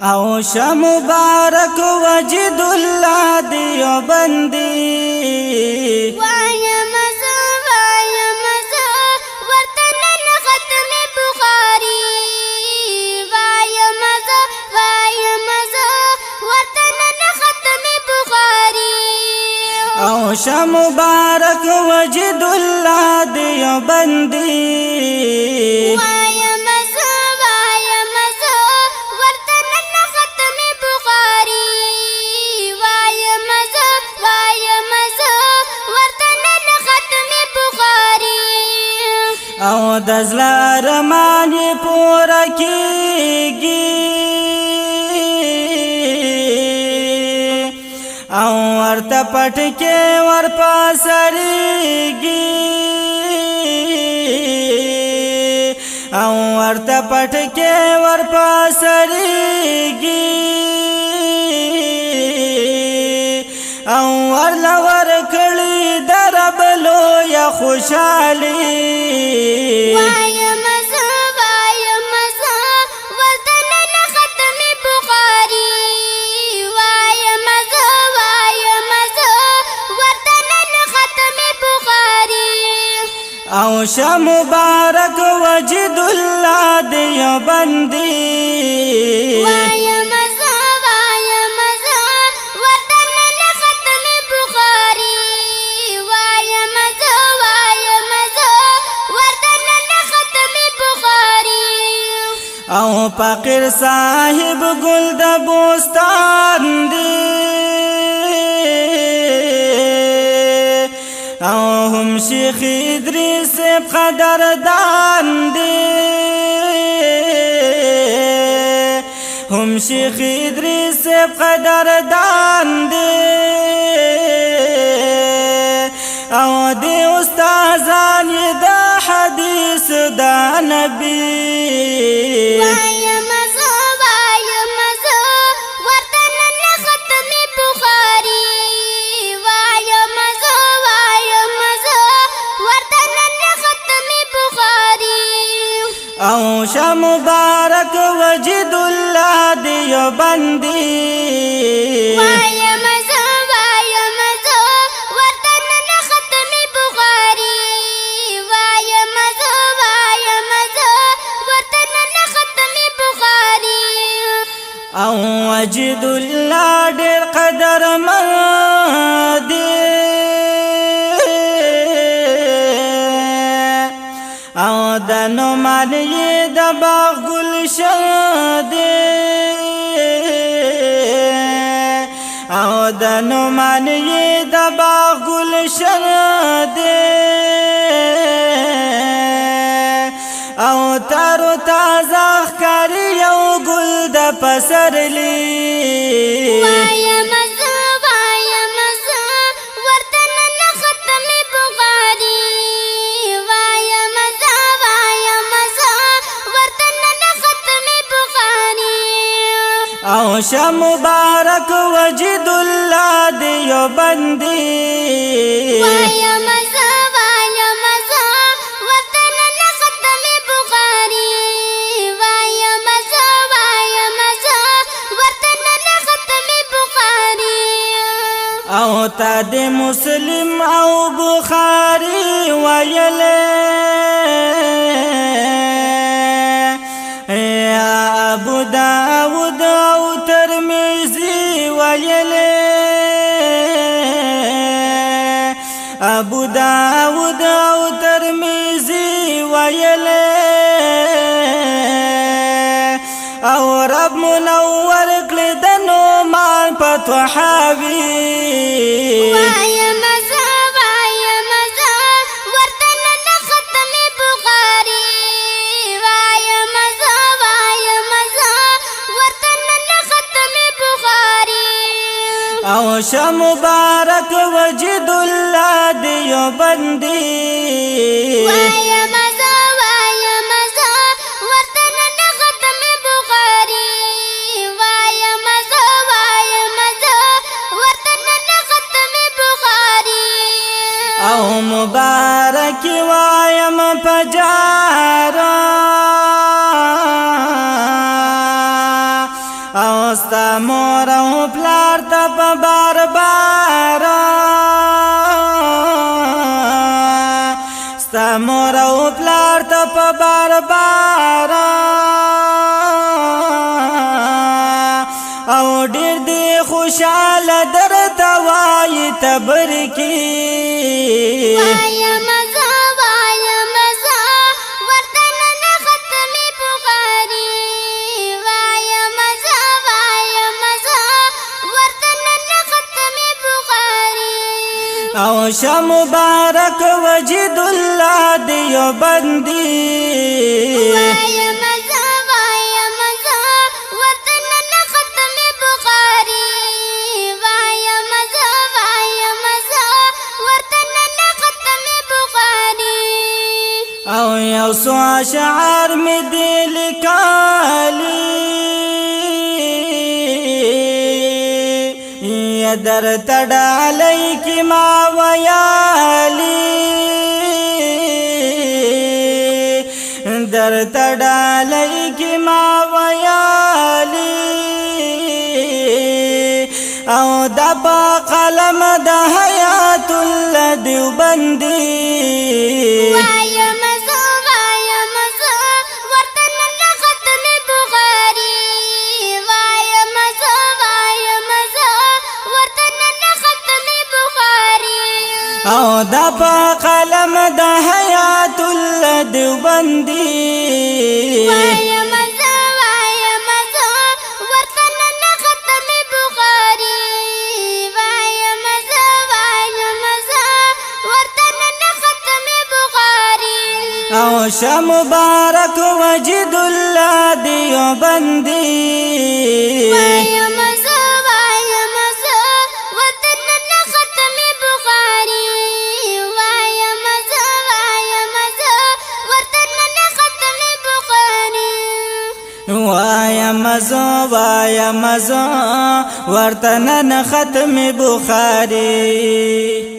او شه مبارک وجد الله دیوبندی وایم زه ورته نن ختم بخاری وایم زه ورته نن ختم بخاری او شه مبارک وجد الله دیوبندی او دزل ارمانی پورا کیگی او ورته پټکې ور پاسریږي او ورته پټکې ور پاسریږي او ورله ورکړي درب لویه خوشالي او شه مبارک وجد الله دیوبندی وایم زه ورته نن ختم بخاری وایم زه ورته نن ختم بخاری او فقیر صاحب گل د بوستان دی او هم شیخ ادریس قدردان دی هم شیخ ادریس قدردان دی او دی استازان د حدیث د نبی وایم زه ورته نن ختم بخاری وایم زه ورته نن ختم بخاری او شه مبارک وجد الله دیوبندی وایم زه ورته نن ختم بخاری وایم زه ورته نن ختم بخاری او وجد الله ډېر قدر مند او د نومان یې د باغ ګلشن دی او د نومان یې د باغ ګلشن دی او تارو تازه ښکاري یو ګل د پسرلی وایم زه ورته نن ختم بخاری وایم زه ورته نن ختم بخاری او شه مبارک وجد الله دیوبندی وایم زه ورته نن ختم بخاری وایم زه ورته نن ختم بخاری او تا د مسلم او بخاری ویلې ابو داود او ترمذی ویلې ابو داود او ترمذی ویلې او رب منور کړ د نومان پتوحاوی وایم زه ورته نن ختم بخاری وایم زه ورته نن ختم بخاری او شه مبارک وجد الله دیوبندی وایم زه ورته نن ختم بخاری وایم زه ورته نن ختم بخاری او مبارک وایم پجارا او ستا مور او پلار ته په بار بار ستا مور او پلار ته په بار بار او ډېر دې خوشاله درته وایي تبرکي او شا مبارک وجد الله دیوبندی وایا مزا ورتن نه ختم بخاری وایا مزا ورتن نه ختم بخاری او یو سو اشعار می دی لیکالی در تډالای کی ما ویالی در تډالای کی ما ویالی او دبا قلم د حیات الله دیوبندی وایا مزا ورتن نه ختم بخاری وایا مزا ورتن نه ختم بخاری او دبا قلم د حیات الله دیوبندی وایا مزا ورتن نه ختم بخاری وایا مزا ورتن نه ختم بخاری او شا مبارک وجد الله دیوبندی وایا مزا ورتن نه ختم بخاری وایا مزا ورتن نه ختم بخاری وایا مزو ورتن ختم بخاری